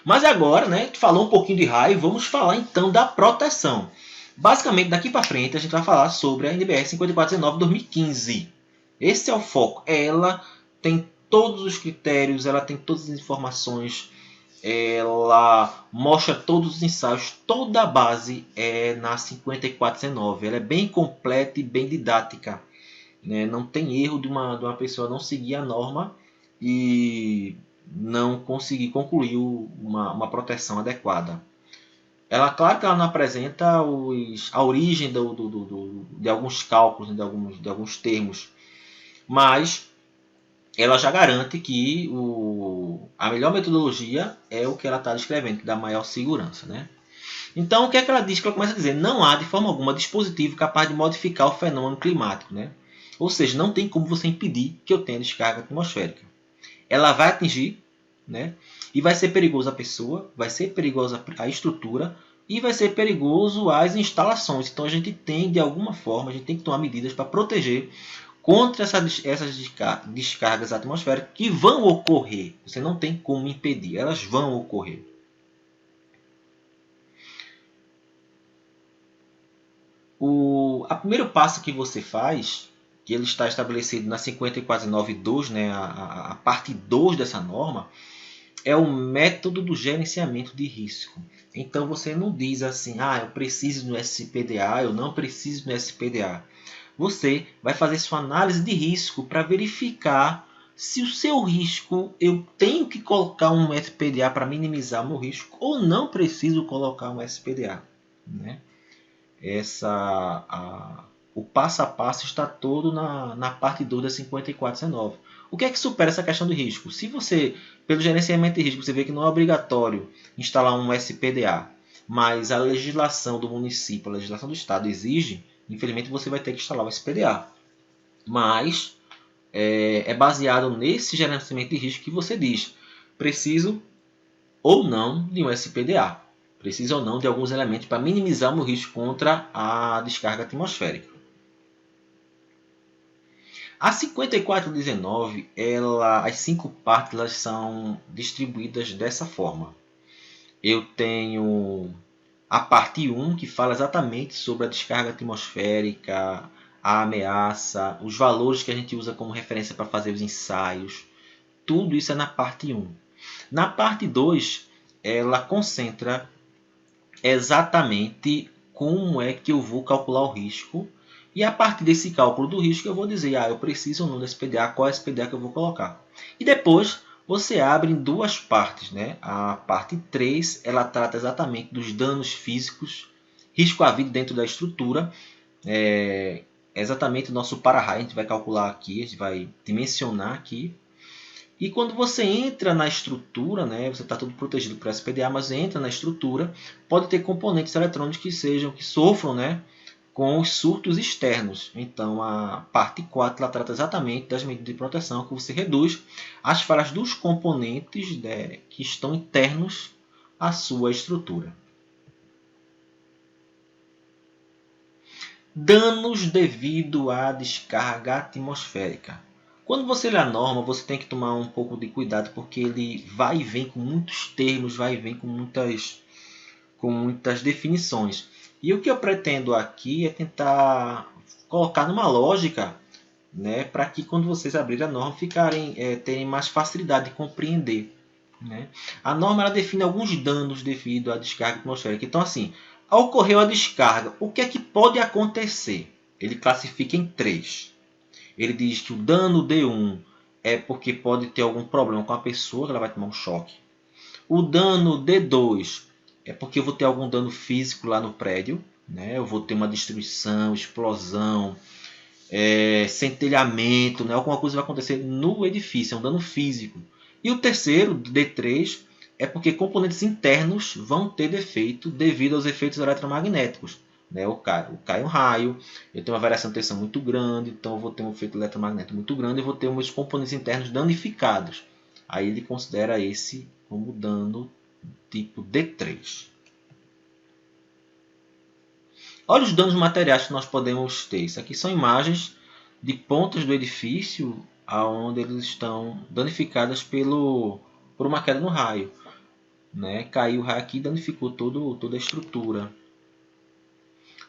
Mas agora, né, a gente falou um pouquinho de raio, vamos falar então da proteção. Basicamente, daqui para frente, a gente vai falar sobre a NBR 5419-2015. Esse é o foco. Ela tem todos os critérios, ela tem todas as informações, ela mostra todos os ensaios, toda a base é na 5419. Ela é bem completa e bem didática, né? Não tem erro de uma pessoa não seguir a norma e não conseguir concluir uma proteção adequada. Ela, claro que ela não apresenta a origem de alguns cálculos, de alguns termos, mas ela já garante que a melhor metodologia é o que ela está descrevendo, que dá maior segurança, né? Então, o que é que ela diz? Que ela começa a dizer: não há de forma alguma dispositivo capaz de modificar o fenômeno climático, né? Ou seja, não tem como você impedir que eu tenha descarga atmosférica. Ela vai atingir, né? E vai ser perigoso a pessoa, vai ser perigosa a estrutura e vai ser perigoso as instalações. Então a gente tem, de alguma forma, a gente tem que tomar medidas para proteger contra essas descargas atmosféricas que vão ocorrer. Você não tem como impedir, elas vão ocorrer. O primeiro passo que você faz, que ele está estabelecido na 5492, né, a parte 2 dessa norma, é o método do gerenciamento de risco. Então você não diz assim, eu preciso no SPDA, eu não preciso no SPDA. Você vai fazer sua análise de risco para verificar se o seu risco, eu tenho que colocar um SPDA para minimizar o meu risco ou não preciso colocar um SPDA, né? O passo a passo está todo na parte 2 da 5419. O que é que supera essa questão de risco? Se você, pelo gerenciamento de risco, você vê que não é obrigatório instalar um SPDA, mas a legislação do município, a legislação do estado exige, infelizmente você vai ter que instalar o SPDA. Mas é baseado nesse gerenciamento de risco que você diz: preciso ou não de um SPDA. Precisa ou não de alguns elementos para minimizar o meu risco contra a descarga atmosférica. A 5419, as 5 partes elas são distribuídas dessa forma. Eu tenho a parte 1, que fala exatamente sobre a descarga atmosférica, a ameaça, os valores que a gente usa como referência para fazer os ensaios. Tudo isso é na parte 1. Na parte 2, ela concentra exatamente como é que eu vou calcular o risco. E a partir desse cálculo do risco eu vou dizer, eu preciso ou não desse PDA, qual é esse PDA que eu vou colocar. E depois você abre em duas partes, né? A parte 3, ela trata exatamente dos danos físicos, risco à vida dentro da estrutura. É exatamente o nosso para-raio, a gente vai calcular aqui, a gente vai dimensionar aqui. E quando você entra na estrutura, né, você está tudo protegido por SPDA, mas entra na estrutura, pode ter componentes eletrônicos que sofram, né, com os surtos externos. Então a parte 4 ela trata exatamente das medidas de proteção que você reduz as falhas dos componentes, né, que estão internos à sua estrutura. Danos devido à descarga atmosférica. Quando você lê a norma, você tem que tomar um pouco de cuidado, porque ele vai e vem com muitos termos, vai e vem com muitas definições. E o que eu pretendo aqui é tentar colocar numa lógica, né, para que quando vocês abrirem a norma terem mais facilidade de compreender, né? A norma ela define alguns danos devido à descarga atmosférica. Então, assim, ocorreu a descarga, o que é que pode acontecer? Ele classifica em 3. Ele diz que o dano D1 é porque pode ter algum problema com a pessoa, que ela vai tomar um choque. O dano D2 é porque eu vou ter algum dano físico lá no prédio, né? Eu vou ter uma destruição, explosão, centelhamento, né? Alguma coisa vai acontecer no edifício, é um dano físico. E o terceiro, D3, é porque componentes internos vão ter defeito devido aos efeitos eletromagnéticos. Né? Cai um raio, eu tenho uma variação de tensão muito grande, então eu vou ter um efeito eletromagnético muito grande e vou ter meus componentes internos danificados. Aí ele considera esse como dano tipo D3. Olha os danos materiais que nós podemos ter. Isso aqui são imagens de pontas do edifício onde eles estão danificadas por uma queda no raio. né? Caiu o raio aqui e danificou toda a estrutura.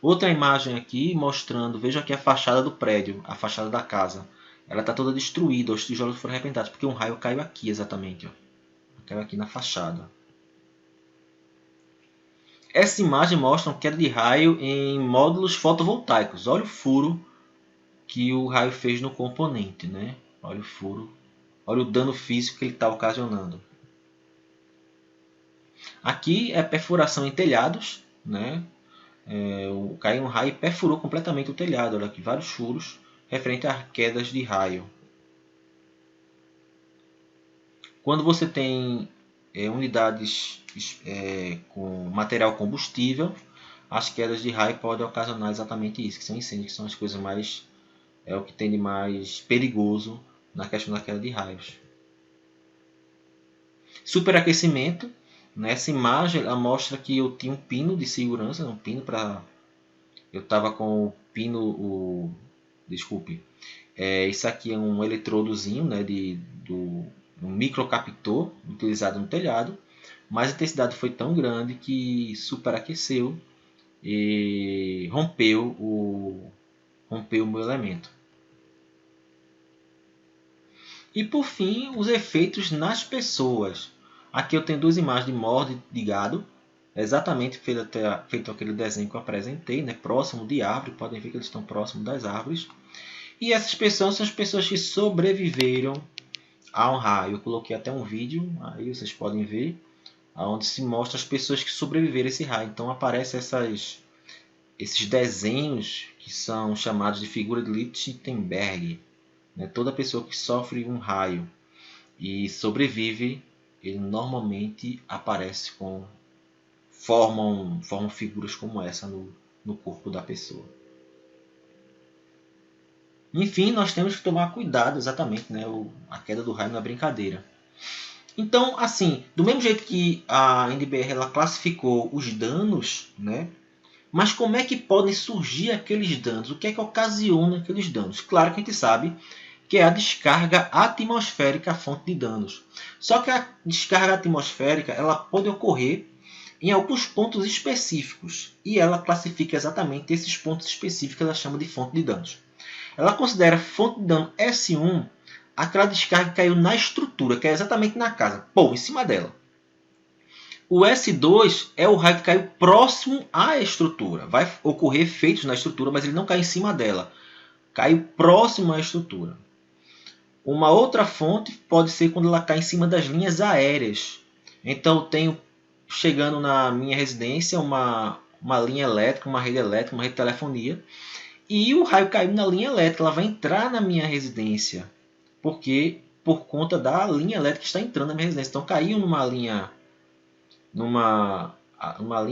Outra imagem aqui mostrando, veja aqui a fachada do prédio, a fachada da casa. Ela está toda destruída, os tijolos foram arrebentados, porque um raio caiu aqui exatamente. Ó. Caiu aqui na fachada. Essa imagem mostra uma queda de raio em módulos fotovoltaicos. Olha o furo que o raio fez no componente, né? Olha o furo, olha o dano físico que ele está ocasionando. Aqui é perfuração em telhados, né? Caiu um raio e perfurou completamente o telhado. Olha aqui, vários furos referente a quedas de raio. Quando você tem unidades com material combustível, as quedas de raio podem ocasionar exatamente isso, que são incêndios, que são as coisas mais o que tem de mais perigoso na questão da queda de raios. Superaquecimento. Nessa imagem ela mostra que eu tinha um pino de segurança, um pino para eu estava com o pino, desculpe, isso aqui é um eletrodozinho, né, um microcaptor utilizado no telhado, mas a intensidade foi tão grande que superaqueceu e rompeu o meu elemento. E por fim, os efeitos nas pessoas. Aqui eu tenho duas imagens de morde de gado, exatamente feito aquele desenho que eu apresentei, né? Próximo de árvore, podem ver que eles estão próximos das árvores. E essas pessoas são as pessoas que sobreviveram a um raio. Eu coloquei até um vídeo, aí vocês podem ver, onde se mostra as pessoas que sobreviveram a esse raio. Então aparecem esses desenhos que são chamados de figura de Lichtenberg. Né? Toda pessoa que sofre um raio e sobrevive, ele normalmente aparece formam figuras como essa no corpo da pessoa. Enfim, nós temos que tomar cuidado, exatamente, né? A queda do raio não é brincadeira. Então, assim, do mesmo jeito que a NBR ela classificou os danos, né? Mas como é que podem surgir aqueles danos? O que é que ocasiona aqueles danos? Claro que a gente sabe que é a descarga atmosférica a fonte de danos. Só que a descarga atmosférica ela pode ocorrer em alguns pontos específicos. E ela classifica exatamente esses pontos específicos, ela chama de fonte de danos. Ela considera fonte de dano S1 aquela descarga que caiu na estrutura, que é exatamente na casa, em cima dela. O S2 é o raio que caiu próximo à estrutura. Vai ocorrer efeitos na estrutura, mas ele não cai em cima dela. Caiu próximo à estrutura. Uma outra fonte pode ser quando ela cai em cima das linhas aéreas. Então eu tenho chegando na minha residência uma linha elétrica, uma rede de telefonia. E o raio caiu na linha elétrica, ela vai entrar na minha residência. Porque por conta da linha elétrica que está entrando na minha residência. Então caiu numa linha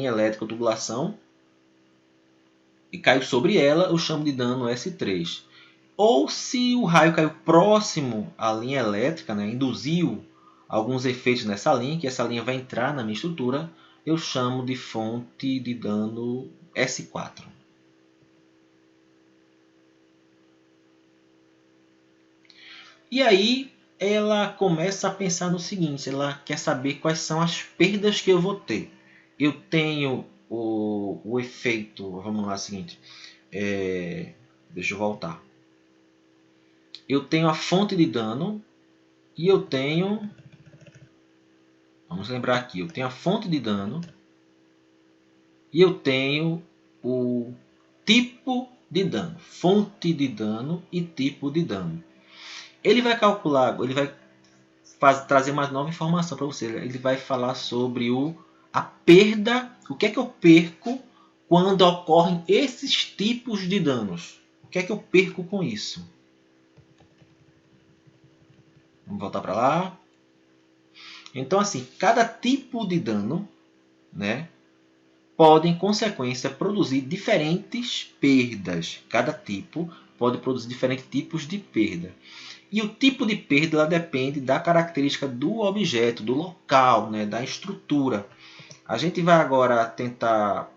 elétrica, tubulação, e caiu sobre ela, eu chamo de dano S3. Ou se o raio caiu próximo à linha elétrica, né, induziu alguns efeitos nessa linha, que essa linha vai entrar na minha estrutura, eu chamo de fonte de dano S4. E aí ela começa a pensar no seguinte, ela quer saber quais são as perdas que eu vou ter. Eu tenho o efeito, vamos lá, seguinte, deixa eu voltar. Eu tenho a fonte de dano e eu tenho, vamos lembrar aqui, eu tenho a fonte de dano e eu tenho o tipo de dano, fonte de dano e tipo de dano. Ele vai calcular, ele vai trazer mais nova informação para você. Ele vai falar sobre a perda, o que é que eu perco quando ocorrem esses tipos de danos. O que é que eu perco com isso? Vamos voltar para lá. Então, assim, cada tipo de dano, né, pode, em consequência, produzir diferentes perdas. Cada tipo pode produzir diferentes tipos de perda. E o tipo de perda ela depende da característica do objeto, do local, né, da estrutura. A gente vai agora tentar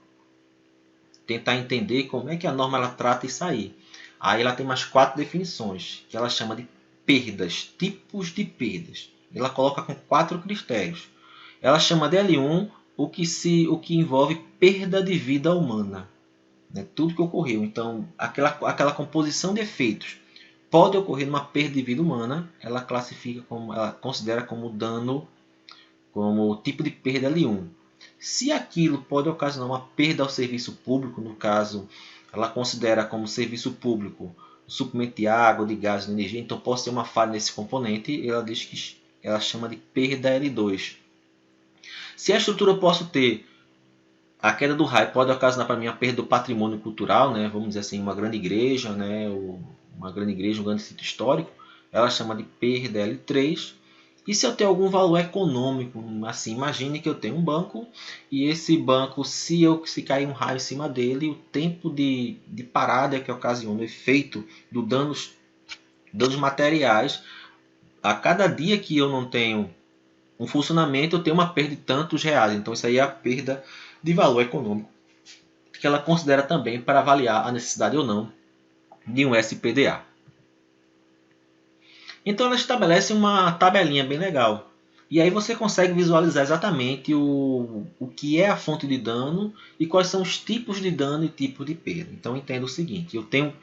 entender como é que a norma ela trata isso aí. Aí ela tem mais 4 definições, que ela chama de perdas, tipos de perdas. Ela coloca com 4 critérios. ela chama de L1 o que envolve perda de vida humana. Né? Tudo que ocorreu. Então, aquela composição de efeitos pode ocorrer numa perda de vida humana, ela considera como dano, como tipo de perda L1. Se aquilo pode ocasionar uma perda ao serviço público, no caso, ela considera como serviço público o suprimento de água, de gás, de energia, então pode ter uma falha nesse componente, ela diz que ela chama de perda L2. Se a estrutura posso ter a queda do raio pode ocasionar para mim a perda do patrimônio cultural, né? Vamos dizer assim, uma grande igreja, né? Uma grande igreja, um grande sítio histórico, ela chama de perda L3. E se eu tenho algum valor econômico, assim, imagine que eu tenho um banco e esse banco, se cair um raio em cima dele, o tempo de parada que ocasiona o efeito dos danos materiais, a cada dia que eu não tenho um funcionamento, eu tenho uma perda de tantos reais. Então isso aí é a perda de valor econômico, que ela considera também para avaliar a necessidade ou não de um SPDA. Então ela estabelece uma tabelinha bem legal. E aí você consegue visualizar exatamente o que é a fonte de dano e quais são os tipos de dano e tipos de perda. Então entenda o seguinte, eu tenho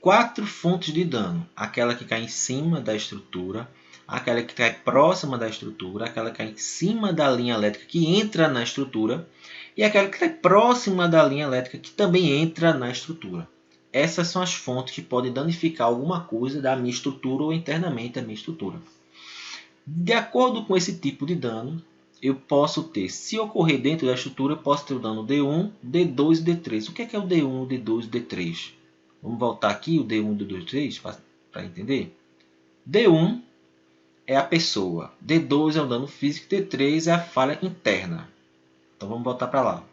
4 fontes de dano. Aquela que cai em cima da estrutura, aquela que cai próxima da estrutura, aquela que cai em cima da linha elétrica que entra na estrutura e aquela que cai próxima da linha elétrica que também entra na estrutura. Essas são as fontes que podem danificar alguma coisa da minha estrutura ou internamente da minha estrutura. De acordo com esse tipo de dano, eu posso ter, se ocorrer dentro da estrutura, eu posso ter o dano D1, D2 e D3. O que é o D1, D2 e D3? Vamos voltar aqui, o D1, D2 e D3, para entender. D1 é a pessoa, D2 é o dano físico, D3 é a falha interna. Então vamos voltar para lá.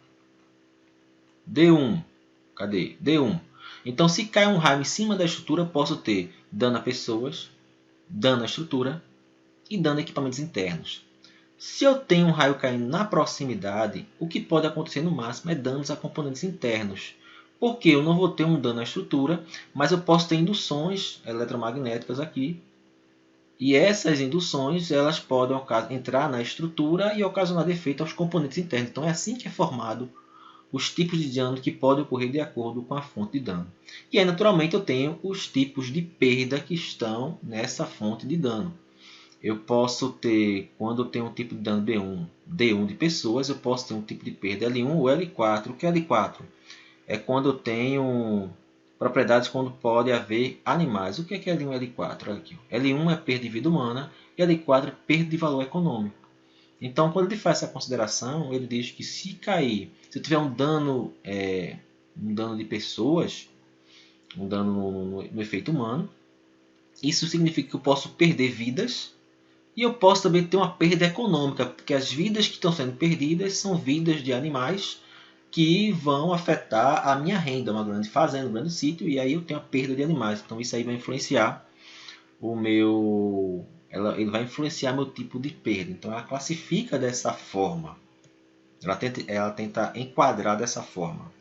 D1, cadê? D1. Então, se cai um raio em cima da estrutura, eu posso ter dano a pessoas, dano à estrutura e dano a equipamentos internos. Se eu tenho um raio caindo na proximidade, o que pode acontecer no máximo é danos a componentes internos. Porque eu não vou ter um dano à estrutura, mas eu posso ter induções eletromagnéticas aqui. E essas induções elas podem entrar na estrutura e ocasionar defeito aos componentes internos. Então é assim que é formado os tipos de dano que podem ocorrer de acordo com a fonte de dano. E aí, naturalmente, eu tenho os tipos de perda que estão nessa fonte de dano. Eu posso ter, quando eu tenho um tipo de dano D1 de pessoas, eu posso ter um tipo de perda L1 ou L4. O que é L4? É quando eu tenho propriedades quando pode haver animais. O que é L1 e L4? Olha aqui. L1 é perda de vida humana e L4 é perda de valor econômico. Então, quando ele faz essa consideração, ele diz que se cair, se eu tiver um dano de pessoas, um dano no efeito humano, isso significa que eu posso perder vidas e eu posso também ter uma perda econômica, porque as vidas que estão sendo perdidas são vidas de animais que vão afetar a minha renda, uma grande fazenda, um grande sítio, e aí eu tenho a perda de animais. Então isso aí vai influenciar ele vai influenciar meu tipo de perda. Então ela classifica dessa forma. Ela tenta enquadrar dessa forma.